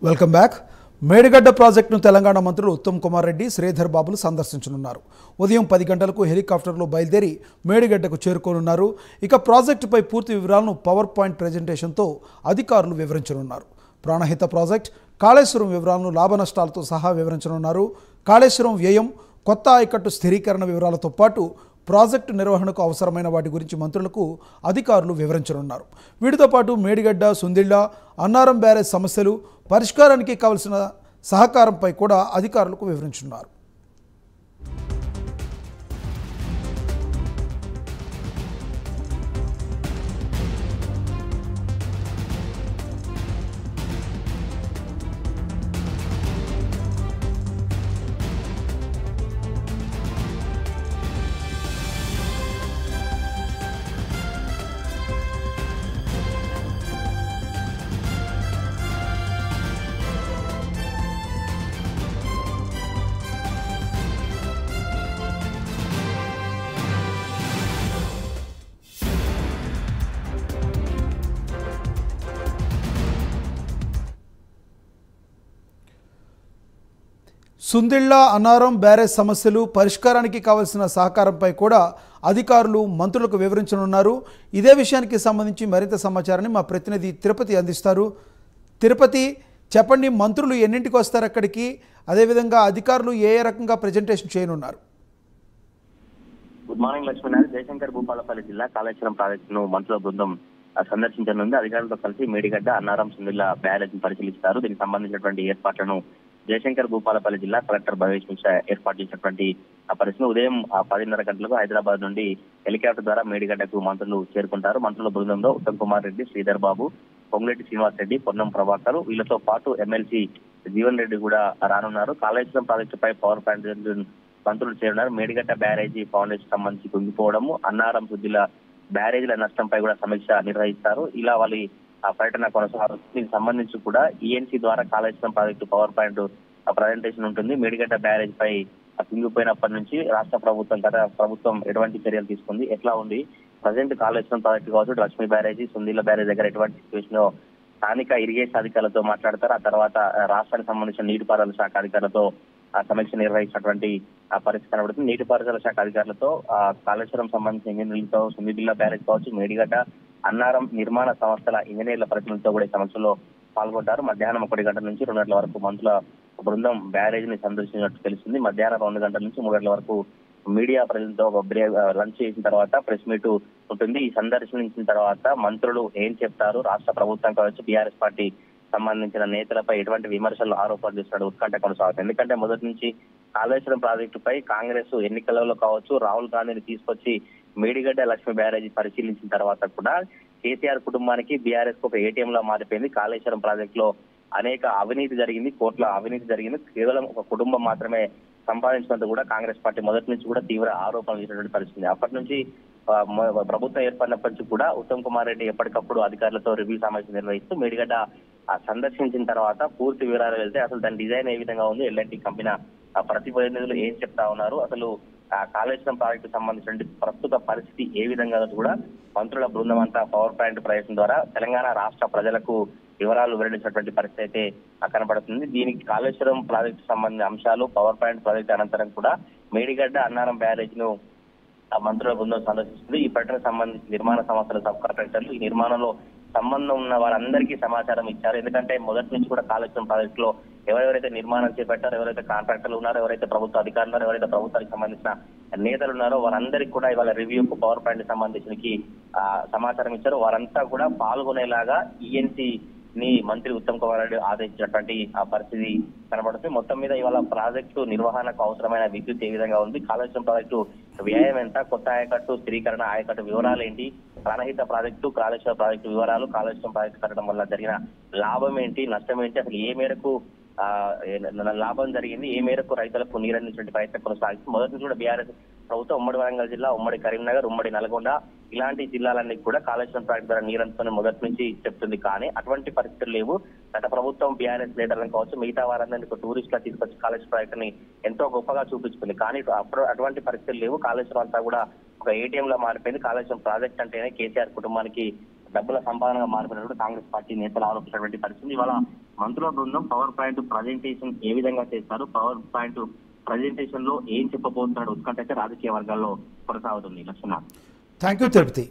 Welcome back. Medigadda ప్రాజెక్టును తెలంగాణ మంత్రులు ఉత్తమ్ కుమార్ రెడ్డి, శ్రీధర్ బాబులు సందర్శించనున్నారు. ఉదయం 10 గంటలకు హెలికాప్టర్లో బయలుదేరి మేడిగడ్డకు చేరుకోనున్నారు. ఇక ప్రాజెక్టుపై పూర్తి వివరాలను పవర్ పాయింట్ ప్రెజెంటేషన్తో అధికారులు వివరించనున్నారు. ప్రాణహిత ప్రాజెక్ట్, కాళేశ్వరం వివరాలను లాభ నష్టాలతో సహా వివరించనున్నారు. కాళేశ్వరం వ్యయం, కొత్త ఆయకట్టు స్థిరీకరణ వివరాలతో పాటు ప్రాజెక్టు నిర్వహణకు అవసరమైన వాటి గురించి మంత్రులకు అధికారులు వివరించనున్నారు. వీటితో పాటు మేడిగడ్డ, సుందిళ్ల, అన్నారం బ్యారేజ్ సమస్యలు పరిష్కారానికి కావలసిన సహకారంపై కూడా అధికారులకు వివరించనున్నారు. సుందిళ్ల, అన్నారం బ్యారేజ్ సమస్యలు పరిష్కారానికి కావలసిన సహకారంపై కూడా అధికారులు మంత్రులకు వివరించనున్నారు. ఇదే విషయానికి సంబంధించి మరింత సమాచారాన్ని మా ప్రతినిధి తిరుపతి అందిస్తారు. తిరుపతి, చెప్పండి, మంత్రులు ఎన్నింటికి వస్తారు అక్కడికి? అదేవిధంగా అధికారులు ఏ రకంగా ప్రజెంటేషన్ చేయనున్నారు? Good morning Lakshminarayana. జయశంకర్ భూపాలపల్లి జిల్లా కాళేశ్వరం ప్రాజెక్టును మంత్రుల బృందం సందర్శించనుంది. అధికారులతో కలిసి మేడిగడ్డ, అన్నారం, సుందిళ్ల బ్యారేజ్ పరిశీలిస్తారు. దీనికి సంబంధించినటువంటి ఏర్పాట్లను జయశంకర్ భూపాలపల్లి జిల్లా కలెక్టర్ భవేష్ మిశ్రా ఏర్పాటు చేసినటువంటి పరిస్థితి. ఉదయం 10:30 గంటలకు హైదరాబాద్ నుండి హెలికాప్టర్ ద్వారా మేడిగడ్డకు మంత్రులు చేరుకుంటారు. మంత్రుల బృందంలో ఉత్తమ్ కుమార్ రెడ్డి, శ్రీధర్ బాబు, పొంగులేటి శ్రీనివాస్ రెడ్డి, పొన్నం ప్రభాకర్, వీళ్ళతో పాటు ఎమ్మెల్సీ జీవన్ రెడ్డి కూడా రానున్నారు. కాళేశ్వరం ప్రాజెక్టుపై పవర్ పాయింట్ మంత్రులు చేరున్నారు. మేడిగడ్డ బ్యారేజీ ఫౌండేషన్ సంబంధించి కుంగిపోవడము, అన్నారం, సుద్దిల బ్యారేజీల నష్టంపై కూడా సమీక్ష నిర్వహిస్తారు. ఇలా వాళ్ళ పర్యటన కొనసాగుతుంది. దీనికి సంబంధించి కూడా ఈఎన్సీ ద్వారా Kaleshwaram project power point presentation ఉంటుంది. మేడిగడ్డ బ్యారేజ్ పై కుంగిపోయినప్పటి నుంచి రాష్ట్ర ప్రభుత్వం, గత ప్రభుత్వం ఎటువంటి చర్యలు తీసుకుంది, ఎట్లా ఉంది, ప్రజెంట్ కాళేశ్వరం ప్రాజెక్టు కావచ్చు, లక్ష్మీ బ్యారేజీ, సుందిళ్ల బ్యారేజ్ దగ్గర ఎటువంటి సిచ్యువేషన్ స్థానిక ఇరిగేషన్ అధికారులతో మాట్లాడతారు. ఆ తర్వాత రాష్ట్రానికి సంబంధించిన నీటిపారుదల శాఖ అధికారులతో సమీక్ష నిర్వహించినటువంటి పరిస్థితి కనబడుతుంది. నీటిపారుదల శాఖ అధికారులతో, కాళేశ్వరం సంబంధించిన ఇంజనీర్లతో, సుందిళ్ల బ్యారేజ్ కావచ్చు, మేడిగడ్డ, అన్నారం నిర్మాణ సంస్థల ఇంజనీర్ల ప్రతినిధులతో కూడా ఈ సమీక్షలో పాల్గొంటారు. మధ్యాహ్నం 1 గంటల నుంచి 2 గంటల వరకు మంత్రుల బృందం బ్యారేజ్ ని సందర్శించినట్టు తెలిసింది. మధ్యాహ్నం 2 గంటల నుంచి 3 గంటల వరకు మీడియా ప్రజలతో లంచ్ చేసిన తర్వాత ప్రెస్ మీట్ ఉంటుంది. ఈ సందర్శించిన తర్వాత మంత్రులు ఏం చెప్తారు, రాష్ట్ర ప్రభుత్వం కావచ్చు, బీఆర్ఎస్ పార్టీ సంబంధించిన నేతలపై ఎటువంటి విమర్శలు, ఆరోపణలు చేస్తున్నాడు ఉత్కంఠ కొనసాగుతుంది. ఎందుకంటే మొదటి నుంచి కాళేశ్వరం ప్రాజెక్టుపై కాంగ్రెస్ ఎన్నికలలో కావచ్చు, రాహుల్ గాంధీని తీసుకొచ్చి మేడిగడ్డ, లక్ష్మీ బ్యారేజీ పరిశీలించిన తర్వాత కూడా కేసీఆర్ కుటుంబానికి బీఆర్ఎస్ కు ఒక ఏటీఎం లా మారిపోయింది. కాళేశ్వరం ప్రాజెక్టులో అనేక అవినీతి జరిగింది, కోట్ల అవినీతి జరిగింది. కేవలం ఒక కుటుంబం మాత్రమే సంపాదించినందుకు కూడా కాంగ్రెస్ పార్టీ మొదటి నుంచి కూడా తీవ్ర ఆరోపణలు చేసినటువంటి పరిస్థితి. అప్పటి నుంచి ప్రభుత్వం ఏర్పడినప్పటి నుంచి కూడా ఉత్తమ్ కుమార్ రెడ్డి ఎప్పటికప్పుడు అధికారులతో రివ్యూ సమావేశం నిర్వహిస్తూ మేడిగడ్డ సందర్శించిన తర్వాత పూర్తి వివరాలు వెళ్తే అసలు దాని డిజైన్ ఏ విధంగా ఉంది, ఎల్ఎన్టీ కంపెనీ ప్రతినిధులు ఏం చెప్తా ఉన్నారు, అసలు కాళేశ్వరం ప్రాజెక్టు సంబంధించిన ప్రస్తుత పరిస్థితి ఏ విధంగా కూడా మంత్రుల బృందం అంతా పవర్ పాయింట్ ప్రయత్నం ద్వారా తెలంగాణ రాష్ట్ర ప్రజలకు వివరాలు వెల్లడించినటువంటి పరిస్థితి అయితే కనబడుతుంది. దీనికి కాళేశ్వరం ప్రాజెక్టు సంబంధించిన అంశాలు, పవర్ పాయింట్ ప్రాజెక్టు అనంతరం కూడా మేడిగడ్డ, అన్నారం బ్యారేజ్ ను మంత్రుల బృందం సందర్శిస్తుంది. ఈ పట్టణకు సంబంధించి నిర్మాణ సంస్థల సబ్ కాంట్రాక్టర్లు ఈ నిర్మాణంలో సంబంధం ఉన్న వారందరికీ సమాచారం ఇచ్చారు. ఎందుకంటే మొదటి నుంచి కూడా కాళేశ్వరం ప్రాజెక్టు లో ఎవరెవరైతే నిర్మాణం చేపట్టారో, ఎవరైతే కాంట్రాక్టర్లు ఉన్నారో, ఎవరైతే ప్రభుత్వ అధికారులు ఉన్నారో, ఎవరైతే ప్రభుత్వానికి సంబంధించిన నేతలు ఉన్నారో వారందరికీ కూడా ఇవాళ రివ్యూకు పవర్ పాయింట్ సంబంధించి సమాచారం ఇచ్చారు. వారంతా కూడా పాల్గొనేలాగా ఈఎన్సీ ని మంత్రి ఉత్తమ్ కుమార్ రెడ్డి ఆదేశించినటువంటి పరిస్థితి కనబడుతుంది. మొత్తం మీద ఇవాళ ప్రాజెక్టు నిర్వహణకు అవసరమైన విద్యుత్ ఏ విధంగా ఉంది, కాళేశ్వరం ప్రాజెక్టు వ్యయం ఎంత, కొత్త ఆయకట్టు స్థిరీకరణ, ఆయకట్టు వివరాలు ఏంటి, ప్రాణహిత ప్రాజెక్టు, కాళేశ్వరం ప్రాజెక్టు వివరాలు, కాళేశ్వరం ప్రాజెక్టు కట్టడం వల్ల జరిగిన లాభం ఏంటి, నష్టం ఏంటి, అసలు ఏ మేరకు లాభం జరిగింది, ఏ మేరకు రైతులకు నీరందించే ప్రయత్నం కొనసాగుతుంది. మొదటి నుంచి కూడా బీఆర్ఎస్ ప్రభుత్వం ఉమ్మడి వరంగల్ జిల్లా, ఉమ్మడి కరీంనగర్, ఉమ్మడి నల్గొండ ఇలాంటి జిల్లాలన్నీ కూడా కాళేశ్వరం ప్రాజెక్టు ద్వారా నీరందుకుని మొదటి నుంచి చెప్తుంది. కానీ అటువంటి పరిస్థితులు లేవు. గత ప్రభుత్వం బీఆర్ఎస్ లీడర్లను కావచ్చు, మిగతా వారందరినీ టూరిస్టులా తీసుకొచ్చి కాళేశ్వరం ప్రాజెక్టుని ఎంతో గొప్పగా చూపించుకుంది. కానీ అప్పుడు అటువంటి పరిస్థితులు లేవు. కాళేశ్వరం అంతా కూడా ఒక ఏటీఎం లా మారిపోయింది. కాళేశ్వరం ప్రాజెక్ట్ అంటేనే కేసీఆర్ కుటుంబానికి డబ్బుల సంపాదనగా మారిపోయినట్టు కాంగ్రెస్ పార్టీ నేతలు ఆరోపించినటువంటి పరిస్థితి. ఇవాళ మంత్రుల బృందం పవర్ పాయింట్ ప్రజెంటేషన్ ఏ విధంగా చేస్తారు, పవర్ పాయింట్ ప్రజెంటేషన్ లో ఏం చెప్పబోతున్నాడు ఉత్కంఠ అయితే రాజకీయ వర్గాల్లో కొనసాగుతుంది. లక్ష్మణ. Thank you Tirupati.